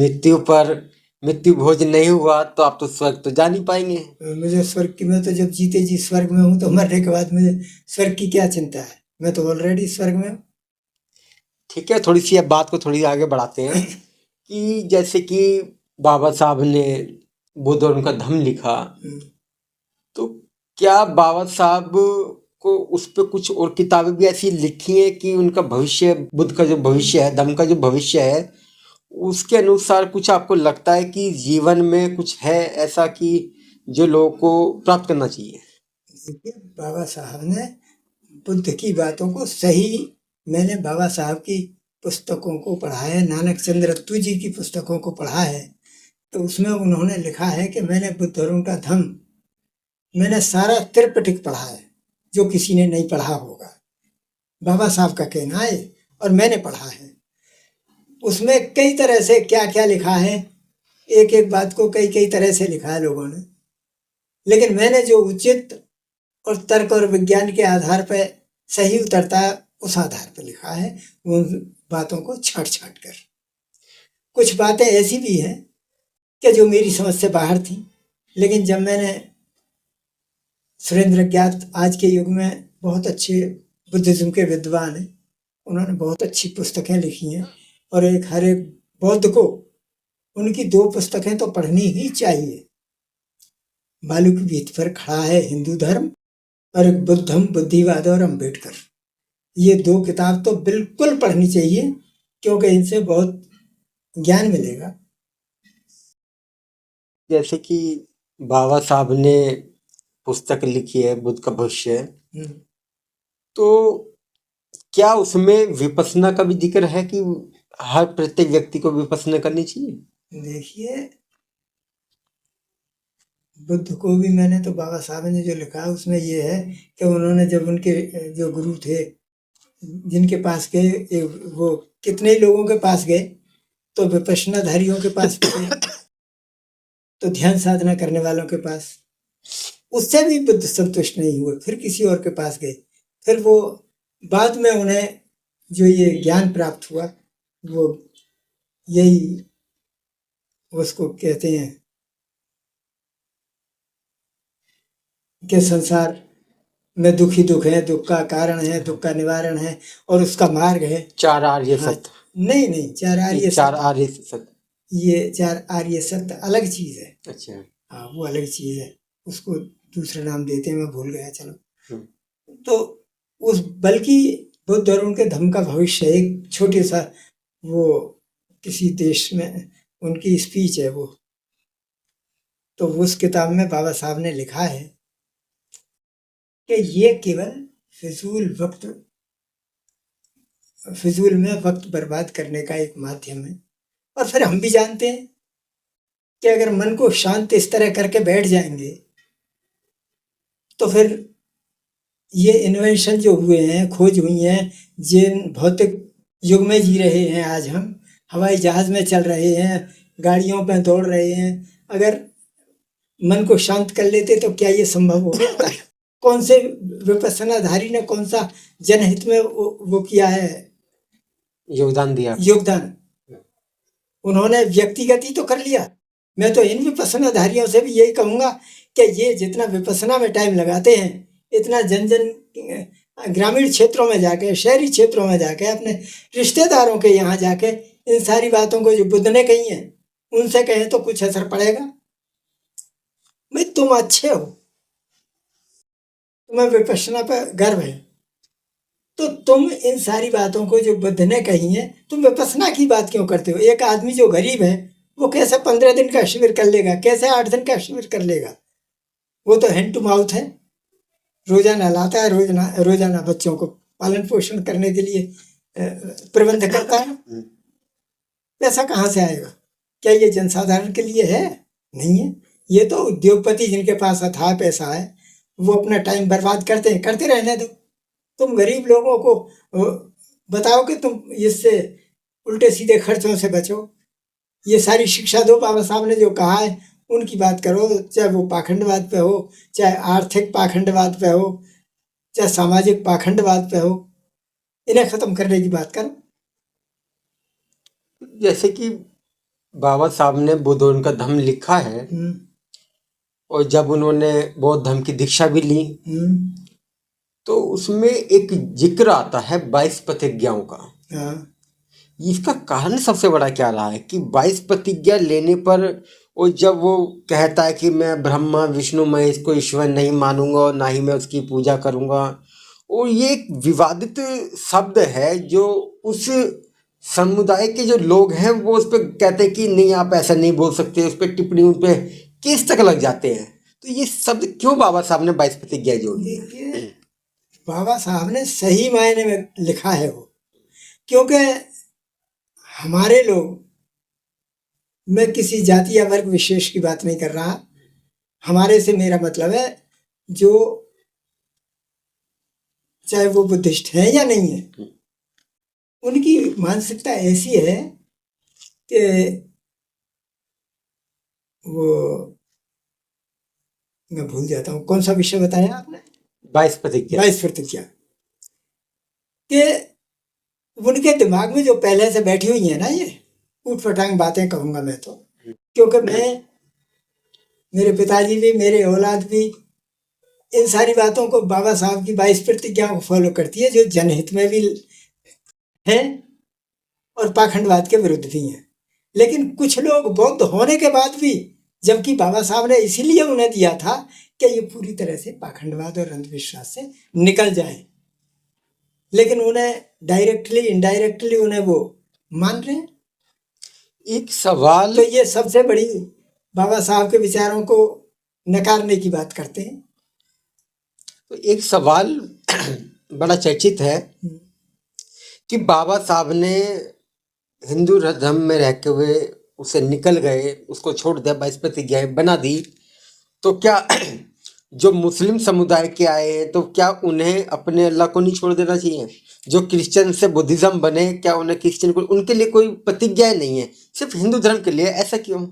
मृत्यु भोज नहीं हुआ तो आप तो स्वर्ग तो जा नहीं पाएंगे। मुझे स्वर्ग की, मैं तो जब जीते जी स्वर्ग में हूँ, तो मरने के बाद मुझे स्वर्ग की क्या चिंता है? मैं तो ऑलरेडी स्वर्ग में हूँ। ठीक है, थोड़ी सी अब बात को थोड़ी आगे बढ़ाते हैं कि जैसे कि बाबा साहब ने बुद्ध और उनका धम्म लिखा, तो क्या बाबा साहब को उस पर कुछ और किताबें भी ऐसी लिखी हैं कि उनका भविष्य, बुद्ध का जो भविष्य है, धम्म का जो भविष्य है, उसके अनुसार कुछ आपको लगता है कि जीवन में कुछ है ऐसा कि जो लोगों को प्राप्त करना चाहिए? देखिए, बाबा साहब ने बुद्ध की बातों को सही, मैंने बाबा साहब की पुस्तकों को पढ़ा है, नानक चंद्र रत्तू जी की पुस्तकों को पढ़ा है, तो उसमें उन्होंने लिखा है कि मैंने बुद्ध और उनका धम्म, मैंने सारा त्रिपिटक पढ़ा है, जो किसी ने नहीं पढ़ा होगा। बाबा साहब का कहना है और मैंने पढ़ा है। उसमें कई तरह से क्या क्या लिखा है, एक एक बात को कई कई तरह से लिखा है लोगों ने, लेकिन मैंने जो उचित और तर्क और विज्ञान के आधार पर सही उतरता है उस आधार पर लिखा है, उन बातों को छांट छांट कर। कुछ बातें ऐसी भी हैं कि जो मेरी समझ से बाहर थी, लेकिन जब मैंने सुरेंद्र ज्ञात आज के युग में बहुत अच्छे बुद्धिज्म के विद्वान हैं, उन्होंने बहुत अच्छी पुस्तकें लिखी हैं, और हर एक बौद्ध को उनकी 2 पुस्तकें तो पढ़नी ही चाहिए। बालू की भीत पर खड़ा है हिंदू धर्म, और एक बुद्धम बुद्धिवाद और अम्बेडकर। ये 2 किताब तो बिल्कुल पढ़नी चाहिए, क्योंकि इनसे बहुत ज्ञान मिलेगा। जैसे कि बाबा साहब ने पुस्तक लिखी है बुद्ध का भविष्य, तो क्या उसमें विपස්සना का भी जिक्र है कि हर प्रत्येक व्यक्ति को विपස්සना करनी चाहिए? देखिए, बुद्ध को भी मैंने तो बाबा साहब ने जो लिखा है उसमें ये है कि उन्होंने जब उनके जो गुरु थे जिनके पास गए, वो कितने ही लोगों के पास गए, तो विपश्यनाधारियों के पास भी गए, तो ध्यान साधना करने वालों के पास, उससे भी बुद्ध संतुष्ट नहीं हुए, फिर किसी और के पास गए। फिर वो बाद में उन्हें जो ये ज्ञान प्राप्त हुआ, वो यही उसको कहते हैं कि संसार में दुख ही दुख है, दुख का कारण है, दुख का निवारण है, और उसका मार्ग है 4 आर्य हाँ, सत्य। नहीं 4 आर्य 4 आर्य सत्य, ये 4 आर्य सत्य अलग चीज है। अच्छा, हाँ, वो अलग चीज है, उसको दूसरा नाम देते हैं, मैं भूल गया। चलो, तो उस बल्कि बुद्ध और उनके धर्म का भविष्य एक छोटे सा वो किसी देश में उनकी स्पीच है वो, तो उस किताब में बाबा साहब ने लिखा है कि ये केवल फिजूल में वक्त बर्बाद करने का एक माध्यम है। और फिर हम भी जानते हैं कि अगर मन को शांत इस तरह करके बैठ जाएंगे, तो फिर ये इन्वेंशन जो हुए हैं, खोज हुई हैं, जिन भौतिक युग में जी रहे हैं आज हम, हवाई जहाज में चल रहे हैं, गाड़ियों पे दौड़ रहे हैं, अगर मन को शांत कर लेते तो क्या ये संभव हो सकता है? कौन से विपස්සनाधारी ने कौन सा जनहित में वो किया है, योगदान दिया? उन्होंने व्यक्तिगत ही तो कर लिया। मैं तो इन विपස්සनाधारियों से भी यही कहूँगा कि ये जितना विपස්සना में टाइम लगाते हैं, इतना जन ग्रामीण क्षेत्रों में जाके, शहरी क्षेत्रों में जाके, अपने रिश्तेदारों के यहाँ जाके इन सारी बातों को जो बुद्ध ने कही हैं उनसे कहें तो कुछ असर पड़ेगा। भाई, तुम अच्छे हो, तुम्हें विपස්සना पर गर्व है, तो तुम इन सारी बातों को जो बुद्ध ने कही है, तुम विपස්සना की बात क्यों करते हो? एक आदमी जो गरीब है वो कैसे 15 दिन का शिविर कर लेगा, कैसे 8 दिन का शिविर कर लेगा? वो तो हैंड टू माउथ है, रोजाना लाता है, रोजाना बच्चों को पालन पोषण करने के लिए प्रबंध करता है। पैसा कहाँ से आएगा? क्या ये जनसाधारण के लिए है? नहीं है। ये तो उद्योगपति जिनके पास अथाह पैसा है वो अपना टाइम बर्बाद करते हैं, करते रहने दो। तुम गरीब लोगों को बताओ कि तुम इससे उल्टे सीधे खर्चों से बचो, ये सारी शिक्षा दो। बाबा साहब ने जो कहा है उनकी बात करो, चाहे वो पाखंडवाद पे हो, चाहे आर्थिक पाखंडवाद पे हो, चाहे सामाजिक पाखंडवाद पे हो, इन्हें खत्म करने की बात करो। जैसे कि बाबा साहब ने बुद्ध और उनका धम्म लिखा है, और जब उन्होंने बौद्ध धर्म की दीक्षा भी ली, तो उसमें एक जिक्र आता है 22 प्रतिज्ञाओं का। इसका कारण सबसे बड़ा क्या रहा है कि 22 प्रतिज्ञा लेने पर, और जब वो कहता है कि मैं ब्रह्मा विष्णु महेश को ईश्वर नहीं मानूंगा और ना ही मैं उसकी पूजा करूंगा, और ये एक विवादित शब्द है जो उस समुदाय के जो लोग हैं वो उस पर कहते हैं कि नहीं आप ऐसा नहीं बोल सकते, उस पर टिप्पणी, उन पर केस तक लग जाते हैं। तो ये शब्द क्यों बाबा साहब ने 22 प्रतिज्ञा जोड़ी? बाबा साहब ने सही मायने में लिखा है वो, क्योंकि हमारे लोग, मैं किसी जाति या वर्ग विशेष की बात नहीं कर रहा, हमारे से मेरा मतलब है जो चाहे वो बुद्धिस्ट है या नहीं है, उनकी मानसिकता ऐसी है कि वो, मैं भूल जाता हूँ कौन सा विषय बताया आपने? 22 प्रतिज्ञा। 22 प्रतिज्ञा। कि उनके दिमाग में जो पहले से बैठी हुई है ना, ये ऊट पटांग बातें कहूँगा मैं तो, क्योंकि मेरे पिताजी भी, मेरे औलाद भी इन सारी बातों को, बाबा साहब की 22 प्रतिज्ञाओं को फॉलो करती है, जो जनहित में भी है और पाखंडवाद के विरुद्ध भी हैं। लेकिन कुछ लोग बौद्ध होने के बाद भी, जबकि बाबा साहब ने इसीलिए उन्हें दिया था कि ये पूरी तरह से पाखंडवाद और अंधविश्वास से निकल जाए, लेकिन उन्हें डायरेक्टली इनडायरेक्टली उन्हें वो मान रहे हैं। एक सवाल, तो ये सबसे बड़ी बाबा साहब के विचारों को नकारने की बात करते हैं। तो एक सवाल बड़ा चर्चित है कि बाबा साहब ने हिंदू धर्म में रहते हुए उसे निकल गए, उसको छोड़ दिया, 22 प्रतिज्ञाएं बना दी, तो क्या जो मुस्लिम समुदाय के आए हैं तो क्या उन्हें अपने अल्लाह को नहीं छोड़ देना चाहिए? जो क्रिश्चियन से बुद्धिज्म बने, क्या उन्हें क्रिश्चियन को, उनके लिए कोई प्रतिज्ञा नहीं है, सिर्फ हिंदू धर्म के लिए, ऐसा क्यों?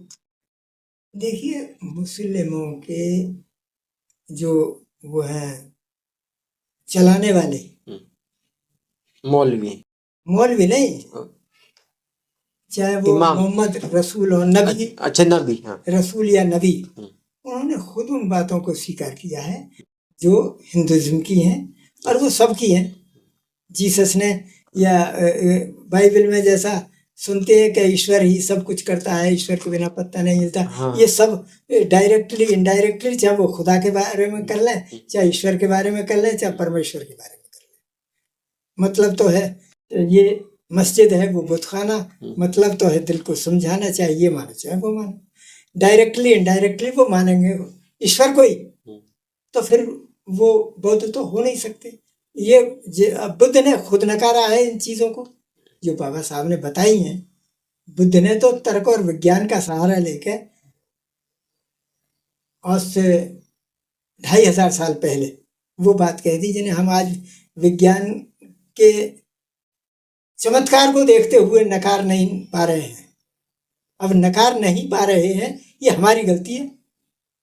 देखिए, मुस्लिमों के जो वो हैं चलाने वाले, मौलवी नहीं, चाहे वो मोहम्मद रसूल हो, नबी, अच्छा नबी, हाँ, रसूल या नबी, उन्होंने खुद उन बातों को स्वीकार किया है जो हिंदुइज्म की हैं और वो सब की हैं। जीसस ने, या बाइबल में जैसा सुनते हैं कि ईश्वर ही सब कुछ करता है, ईश्वर के बिना पत्ता नहीं हिलता, हाँ। ये सब डायरेक्टली इनडायरेक्टली, चाहे वो खुदा के बारे में कर लें, चाहे ईश्वर के बारे में कर लें, चाहे परमेश्वर के बारे में कर लें, मतलब तो है ये मस्जिद है, वो बुतखाना, मतलब तो है दिल को समझाना, चाहे ये मानो चाहे वो मानो, डायरेक्टली इनडायरेक्टली वो मानेंगे ईश्वर को ही, तो फिर वो बौद्ध तो हो नहीं सकते। ये बुद्ध ने खुद नकारा है इन चीज़ों को, जो बाबा साहब ने बताई हैं। बुद्ध ने तो तर्क और विज्ञान का सहारा लेके आज से 2500 साल पहले वो बात कह दी जिन्हें हम आज विज्ञान के चमत्कार को देखते हुए नकार नहीं पा रहे हैं। अब नकार नहीं पा रहे हैं, ये हमारी गलती है।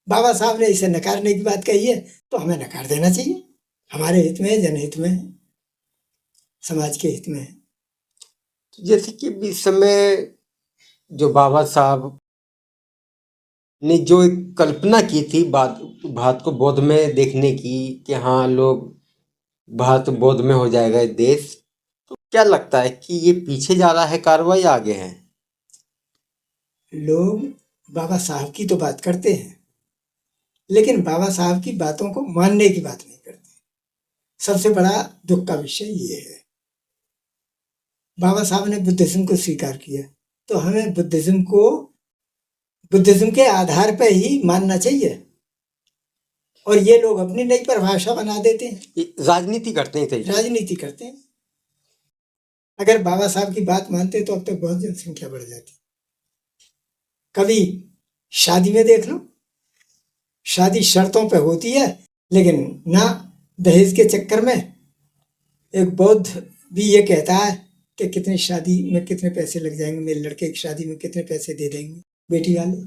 बाबा साहब ने इसे नकारने की बात कही है तो हमें नकार देना चाहिए, हमारे हित में, जनहित में, समाज के हित में। जैसे कि इस समय जो बाबा साहब ने जो एक कल्पना की थी भारत को बौद्ध में देखने की, कि हाँ लोग, भारत बौद्ध में हो जाएगा देश, तो क्या लगता है कि ये पीछे जा रहा है कार्रवाई, आगे है? लोग बाबा साहब की तो बात करते हैं, लेकिन बाबा साहब की बातों को मानने की बात नहीं करते। सबसे बड़ा दुख का विषय ये है। बाबा साहब ने बुद्धिज्म को स्वीकार किया, तो हमें बुद्धिज्म के आधार पर ही मानना चाहिए, और ये लोग अपनी नई परिभाषा बना देते हैं, राजनीति करते हैं। राजनीति करते हैं। अगर बाबा साहब की बात मानते तो अब तक बहुत जनसंख्या बढ़ जाती। कभी शादी में देख लो, शादी शर्तों पे होती है, लेकिन ना दहेज के चक्कर में। एक बौद्ध भी ये कहता है कि कितनी शादी में कितने पैसे लग जाएंगे, मेरे लड़के की शादी में कितने पैसे दे देंगे बेटी वाले,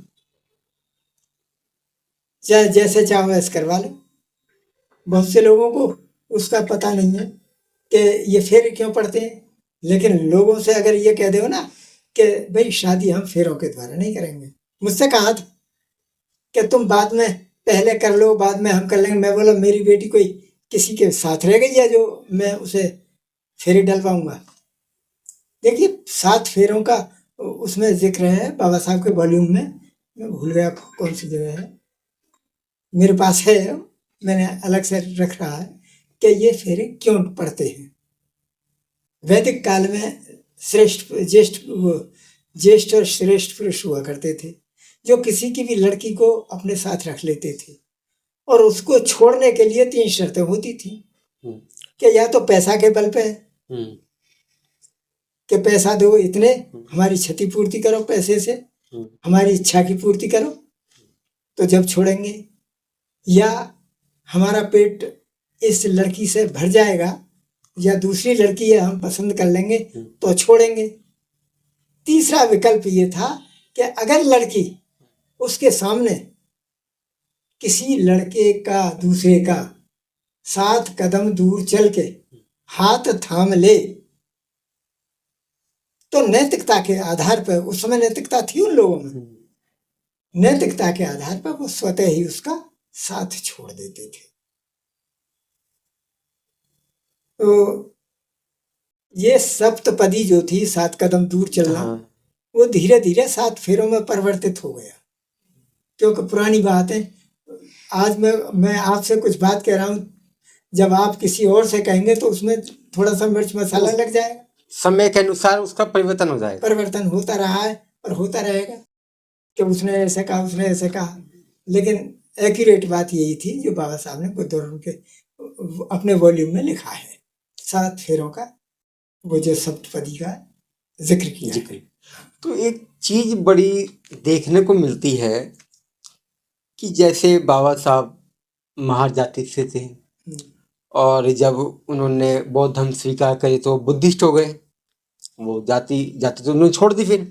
चाहे जैसे चाहो वैसे करवा लो। बहुत से लोगों को उसका पता नहीं है कि ये फेरे क्यों पड़ते हैं, लेकिन लोगों से अगर ये कह दो ना कि भाई शादी हम फेरों के द्वारा नहीं करेंगे, मुझसे कहा था कि तुम बाद में पहले कर लो, बाद में हम कर लेंगे। मैं बोला मेरी बेटी कोई किसी के साथ रह गई है जो मैं उसे फेरे डलवाऊंगा। देखिए 7 फेरों का उसमें जिक्र है बाबा साहब के वॉल्यूम में, मैं भूल गया कौन सी जगह है, मेरे पास है, मैंने अलग से रख रहा है कि ये फेरे क्यों पड़ते हैं। वैदिक काल में ज्येष्ठ और श्रेष्ठ पुरुष हुआ करते थे, जो किसी की भी लड़की को अपने साथ रख लेते थे, और उसको छोड़ने के लिए 3 शर्तें होती थी कि या तो पैसा के बल पे, कि पैसा दो इतने, हमारी क्षतिपूर्ति करो पैसे से, हमारी इच्छा की पूर्ति करो तो जब छोड़ेंगे, या हमारा पेट इस लड़की से भर जाएगा, या दूसरी लड़की है हम पसंद कर लेंगे तो छोड़ेंगे। तीसरा विकल्प ये था कि अगर लड़की उसके सामने किसी लड़के का दूसरे का 7 कदम दूर चल के हाथ थाम ले, तो नैतिकता के आधार पर, उस समय नैतिकता थी उन लोगों में, नैतिकता के आधार पर वो स्वतः ही उसका साथ छोड़ देते थे। तो ये सप्तपदी जो थी, 7 कदम दूर चलना, हाँ। वो धीरे धीरे 7 फेरों में परिवर्तित हो गया। क्योंकि पुरानी बात है, आज मैं आपसे कुछ बात कह रहा हूँ, जब आप किसी और से कहेंगे तो उसमें थोड़ा सा मिर्च मसाला लग जाएगा, समय के अनुसार उसका परिवर्तन हो जाएगा। परिवर्तन होता रहा है और होता रहेगा कि उसने ऐसे कहा, उसने ऐसे कहा, लेकिन एक्यूरेट बात यही थी जो बाबा साहब ने बुद्धौर के अपने वॉल्यूम में लिखा है, 7 फेरों का वो जो सप्तपदी का जिक्र किया है। तो एक चीज बड़ी देखने को मिलती है कि जैसे बाबा साहब महार जाति से थे, और जब उन्होंने बौद्ध धर्म स्वीकार करे तो बुद्धिस्ट हो गए, वो जाति तो उन्होंने छोड़ दी फिर।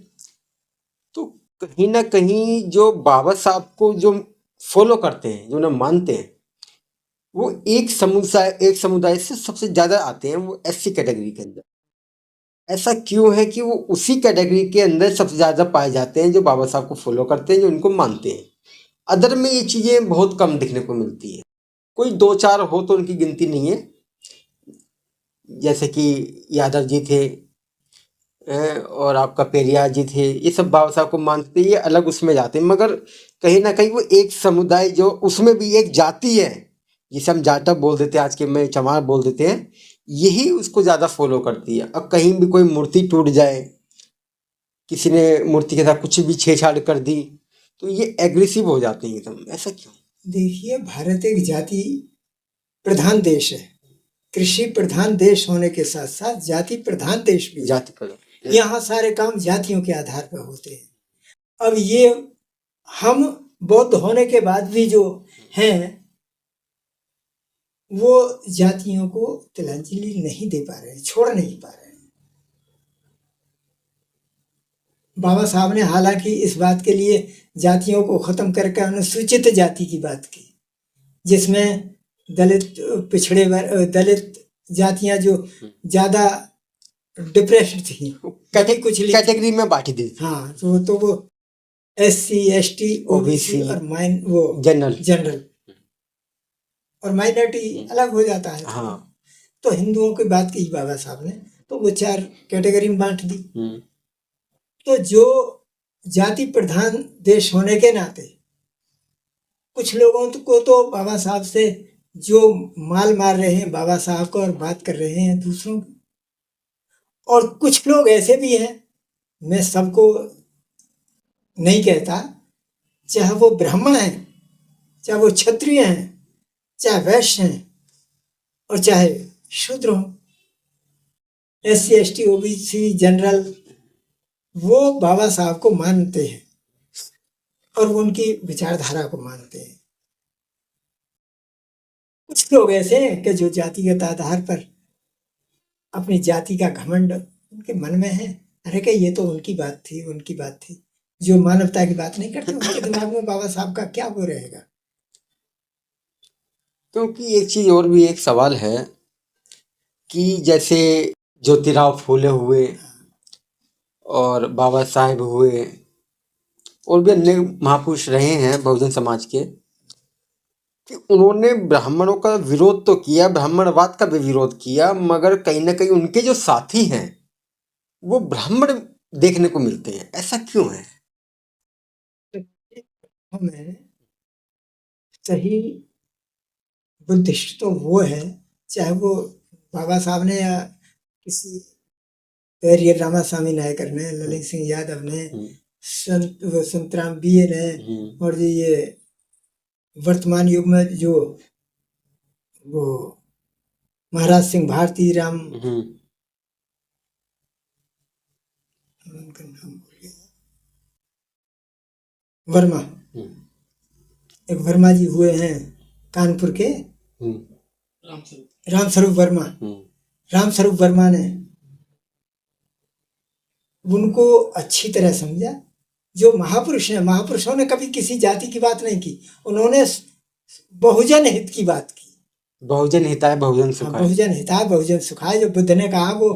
तो कहीं ना कहीं जो बाबा साहब को जो फॉलो करते हैं, जो उन्हें मानते हैं, वो एक समुदाय से सबसे ज्यादा आते हैं, वो एससी कैटेगरी के अंदर। ऐसा क्यों है कि वो उसी कैटेगरी के अंदर सबसे ज्यादा पाए जाते हैं जो बाबा साहब को फॉलो करते हैं, जो उनको मानते हैं? अदर में ये चीजें बहुत कम दिखने को मिलती है। कोई 2-4 हो तो उनकी गिनती नहीं है, जैसे कि यादव जी थे और आपका पेरियार जी थे, ये सब बाबा साहब को मानते, ये अलग उसमें जाते हैं। मगर कहीं ना कहीं वो एक समुदाय, जो उसमें भी एक जाति है जिसे हम जाटव बोल देते हैं, आज के में चमार बोल देते हैं, यही उसको ज़्यादा फॉलो करती है। अब कहीं भी कोई मूर्ति टूट जाए, किसी ने मूर्ति के साथ कुछ भी छेड़छाड़ कर दी, तो ये एग्रेसिव हो जाते हैं एकदम। ऐसा क्यों? देखिए, भारत एक जाति प्रधान देश है, कृषि प्रधान देश होने के साथ साथ जाति प्रधान देश भी है। जाति प्रधान, यहाँ सारे काम जातियों के आधार पर होते हैं। अब ये हम बौद्ध होने के बाद भी जो हैं, वो जातियों को तिलांजलि नहीं दे पा रहे, छोड़ नहीं पा रहे। बाबा साहब ने हालांकि इस बात के लिए जातियों को खत्म करके अनुसूचित जाति की बात की, जिसमें दलित, पिछड़े वर्ग, दलित जातियां जो ज्यादा डिप्रेस्ड थी, कुछ कैटेगरी में बांटी दी। हाँ, तो वो SC ST OBC और वो जनरल और माइनॉरिटी अलग हो जाता है। हाँ। तो हिंदुओं की बात की बाबा साहब ने, तो वो 4 कैटेगरी में बांट दी। तो जो जाति प्रधान देश होने के नाते कुछ लोगों को तो बाबा साहब से जो माल मार रहे हैं बाबा साहब को और बात कर रहे हैं दूसरों की, और कुछ लोग ऐसे भी हैं, मैं सबको नहीं कहता, चाहे वो ब्राह्मण हैं, चाहे वो क्षत्रिय हैं, चाहे वैश्य हैं, और चाहे शूद्र हो, SC ST OBC जनरल, वो बाबा साहब को मानते हैं और वो उनकी विचारधारा को मानते हैं। कुछ लोग ऐसे हैं कि जो जातिगत आधार पर अपनी जाति का घमंड उनके मन में है, अरे कि ये तो उनकी बात थी, उनकी बात थी, जो मानवता की बात नहीं करते, उनके दिमाग में बाबा साहब का क्या वो रहेगा। क्योंकि एक चीज और भी एक सवाल है कि जैसे ज्योतिराव फूले हुए और बाबा साहेब हुए, और भी अन्य महापुरुष रहे हैं बहुजन समाज के, कि उन्होंने ब्राह्मणों का विरोध तो किया, ब्राह्मणवाद का भी विरोध किया, मगर कहीं ना कहीं उनके जो साथी हैं वो ब्राह्मण देखने को मिलते हैं। ऐसा क्यों है? हमें सही बुद्धिस्ट तो वो है, चाहे वो बाबा साहब ने या किसी पेरियर रामास्वामी नायकर ने, ललित सिंह यादव ने, संतराम BA ने, और ये वर्तमान युग में जो वो महाराज सिंह भारती राम, उनका नाम भूल गया, वर्मा, एक वर्मा जी हुए हैं कानपुर के, रामस्वरूप वर्मा, रामस्वरूप वर्मा ने उनको अच्छी तरह समझा। जो महापुरुष हैं, महापुरुषों ने कभी किसी जाति की बात नहीं की, उन्होंने बहुजन हित की बात की। बहुजन हिताय बहुजन हाँ, सुखाय। बहुजन हिताय बहुजन सुखाय जो बुद्ध ने कहा वो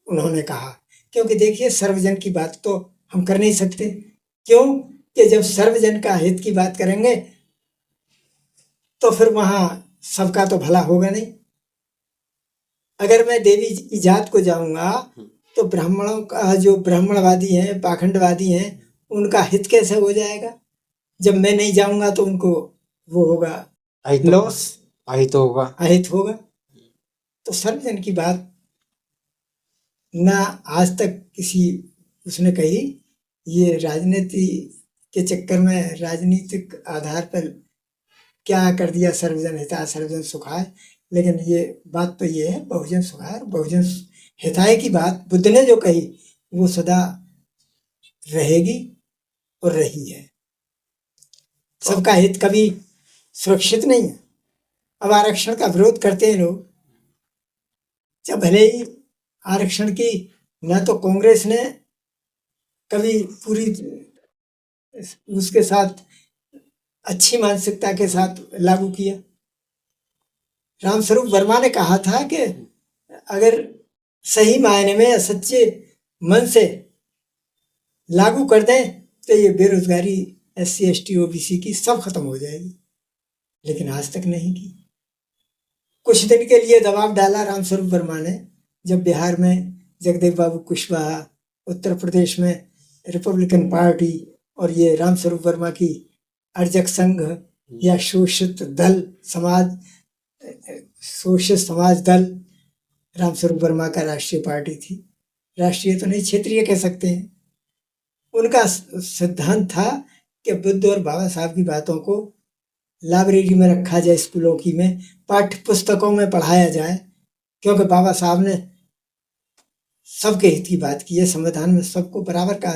उन्होंने कहा। क्योंकि देखिए सर्वजन की बात तो हम कर नहीं सकते। क्यों कि जब सर्वजन का हित की बात करेंगे तो फिर वहां सबका तो भला होगा नहीं। अगर मैं देवी की जात को जाऊंगा तो ब्राह्मणों का जो ब्राह्मणवादी हैं पाखंडवादी हैं उनका हित कैसे हो जाएगा। जब मैं नहीं जाऊंगा तो उनको वो होगा अहित लॉस, अहित होगा। अहित होगा। तो सर्वजन की बात ना आज तक किसी उसने कही। ये राजनीति के चक्कर में राजनीतिक आधार पर क्या कर दिया सर्वजन हिताय सर्वजन सुखाय। लेकिन ये बात तो ये है बहुजन सुखाय और बहुजन हिताय की बात बुद्ध ने जो कही वो सदा रहेगी और रही है। सबका हित कभी सुरक्षित नहीं है। अब आरक्षण का विरोध करते हैं लोग, जब भले ही आरक्षण की न तो कांग्रेस ने कभी पूरी उसके साथ अच्छी मानसिकता के साथ लागू किया। रामस्वरूप वर्मा ने कहा था कि अगर सही मायने में सच्चे मन से लागू कर दें तो ये बेरोजगारी SC ST OBC की सब खत्म हो जाएगी। लेकिन आज तक नहीं की। कुछ दिन के लिए दबाव डाला रामस्वरूप वर्मा ने, जब बिहार में जगदेव बाबू कुशवाहा, उत्तर प्रदेश में रिपब्लिकन पार्टी और ये रामस्वरूप वर्मा की अर्जक संघ या शोषित दल समाज, शोषित समाज दल रामस्वरूप वर्मा का राष्ट्रीय पार्टी थी। राष्ट्रीय तो नहीं क्षेत्रीय कह सकते हैं। उनका सिद्धांत था कि बुद्ध और बाबा साहब की बातों को लाइब्रेरी में रखा जाए, स्कूलों की में पाठ्य पुस्तकों में पढ़ाया जाए। क्योंकि बाबा साहब ने सबके हित की बात की है, संविधान में सबको बराबर का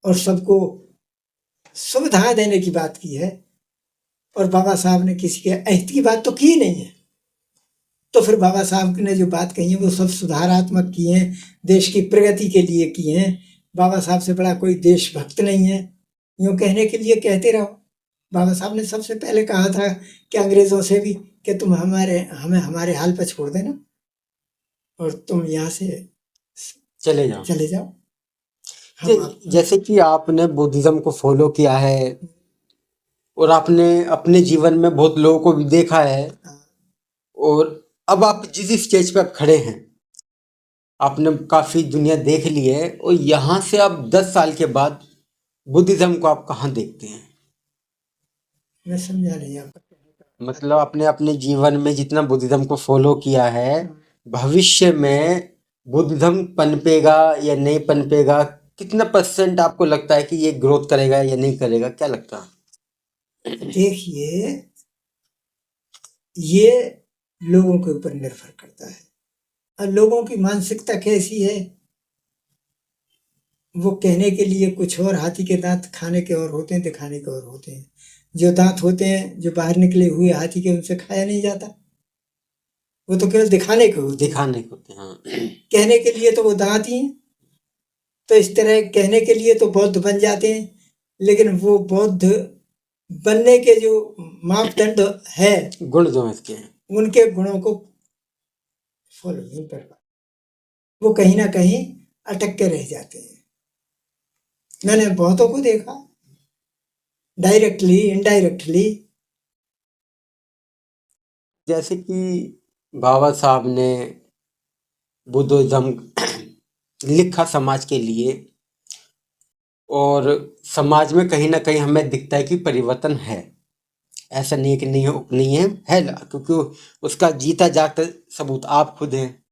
और सबको सुविधाएं देने की बात की है। और बाबा साहब ने किसी के अहित की बात तो की नहीं है। तो फिर बाबा साहब ने जो बात कही है वो सब सुधारात्मक की हैं, देश की प्रगति के लिए की हैं। बाबा साहब से बड़ा कोई देशभक्त नहीं है। यूँ कहने के लिए कहते रहो। बाबा साहब ने सबसे पहले कहा था कि अंग्रेजों से भी कि तुम हमें हमारे हाल पर छोड़ देना और तुम यहाँ से चले जाओ। जैसे कि आपने बुद्धिज्म को फॉलो किया है और आपने अपने जीवन में बहुत लोगों को भी देखा है, और अब आप जिस स्टेज पे आप खड़े हैं आपने काफी दुनिया देख ली है, और यहाँ से आप 10 साल के बाद बुद्धिज्म को आप कहाँ देखते हैं? मैं समझा नहीं आपका। मतलब आपने अपने जीवन में जितना बुद्धिज्म को फॉलो किया है, भविष्य में बुद्धिज्म पनपेगा या नहीं पनपेगा? कितना % आपको लगता है कि ये ग्रोथ करेगा या नहीं करेगा? क्या लगता है? देखिए ये लोगों के ऊपर निर्भर करता है और लोगों की मानसिकता कैसी है। वो कहने के लिए कुछ और, हाथी के दांत खाने के और होते हैं, दिखाने के और होते हैं। जो दांत होते हैं जो बाहर निकले हुए हाथी के, उनसे खाया नहीं जाता। वो तो केवल दिखाने के होते हैं। दिखाने को होते हैं, हाँ। कहने के लिए तो वो दांत ही हैं। तो इस तरह कहने के लिए तो बौद्ध बन जाते हैं, लेकिन वो बौद्ध बनने के जो मापदंड है, गुण जो इसके हैं, उनके गुणों को फॉलो नहीं कर पाते। वो कहीं ना कहीं अटक के रह जाते हैं। मैंने बहुतों को देखा, डायरेक्टली इनडायरेक्टली। जैसे कि बाबा साहब ने बुद्धिज्म लिखा समाज के लिए, और समाज में कहीं ना कहीं हमें दिखता है कि परिवर्तन है। ऐसा नहीं है कि नहीं है, क्योंकि उसका जीता जागता सबूत आप खुद हैं,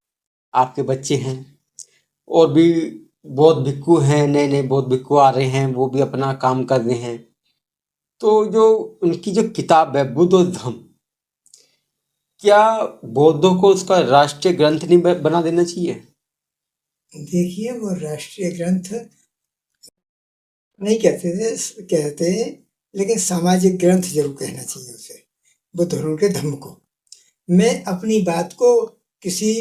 आपके बच्चे हैं, और भी बौद्ध भिक्खु हैं, नए नए बौद्ध भिक्खु आ रहे हैं, वो भी अपना काम कर रहे हैं। तो जो उनकी जो किताब है बुद्धिज्म, क्या बौद्धों को उसका राष्ट्रीय ग्रंथ नहीं बना देना चाहिए? देखिए वो राष्ट्रीय ग्रंथ नहीं कहते, लेकिन सामाजिक ग्रंथ जरूर कहना चाहिए उसे, बुद्ध के धम्म को। मैं अपनी बात को किसी,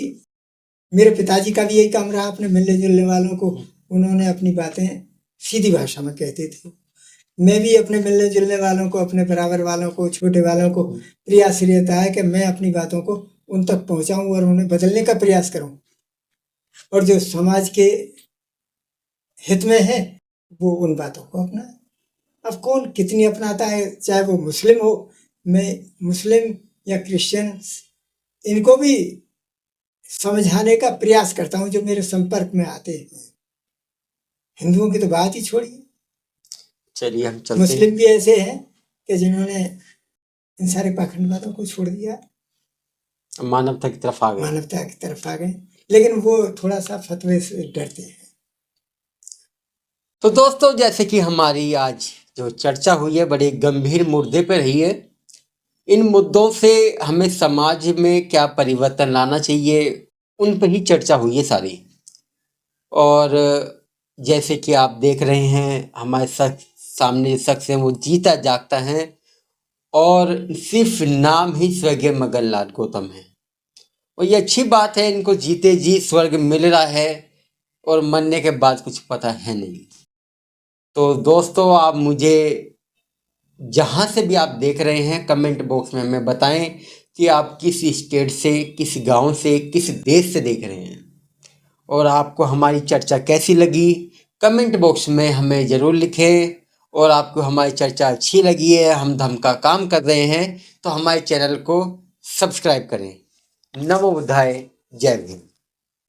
मेरे पिताजी का भी यही काम रहा, अपने मिलने जुलने वालों को उन्होंने अपनी बातें सीधी भाषा में कहते थे। मैं भी अपने मिलने जुलने वालों को, अपने बराबर वालों को, छोटे वालों को प्रयास रहता है कि मैं अपनी बातों को उन तक पहुंचाऊं और उन्हें बदलने का प्रयास करूं, और जो समाज के हित में है वो उन बातों को अपनाए। अब कौन कितनी अपनाता है, चाहे वो मुस्लिम हो, मैं मुस्लिम या क्रिश्चियन इनको भी समझाने का प्रयास करता हूं जो मेरे संपर्क में आते हैं। हिंदुओं की तो बात ही छोड़िए, चलिए हम चलते मुस्लिम भी ऐसे हैं कि जिन्होंने इन सारे पाखंडवादों को छोड़ दिया, मानवता की तरफ आ गए। मानवता की तरफ आ गए, लेकिन वो थोड़ा सा फतवे से डरते हैं। तो दोस्तों, जैसे कि हमारी आज जो चर्चा हुई है बड़े गंभीर मुद्दे पर रही है। इन मुद्दों से हमें समाज में क्या परिवर्तन लाना चाहिए, उन पर ही चर्चा हुई है सारी। और जैसे कि आप देख रहे हैं, हमारे सामने शख्स हैं, वो जीता जागता है और सिर्फ नाम ही स्वर्गीय मगनलाल गौतम है। और ये अच्छी बात है, इनको जीते जी स्वर्ग मिल रहा है और मरने के बाद कुछ पता है नहीं। तो दोस्तों, आप मुझे जहाँ से भी आप देख रहे हैं कमेंट बॉक्स में हमें बताएं कि आप किस स्टेट से, किस गांव से, किस देश से देख रहे हैं और आपको हमारी चर्चा कैसी लगी। कमेंट बॉक्स में हमें ज़रूर लिखें। और आपको हमारी चर्चा अच्छी लगी है, हम धम का काम कर रहे हैं, तो हमारे चैनल को सब्सक्राइब करें। नमो बुद्धाय, जय भीम।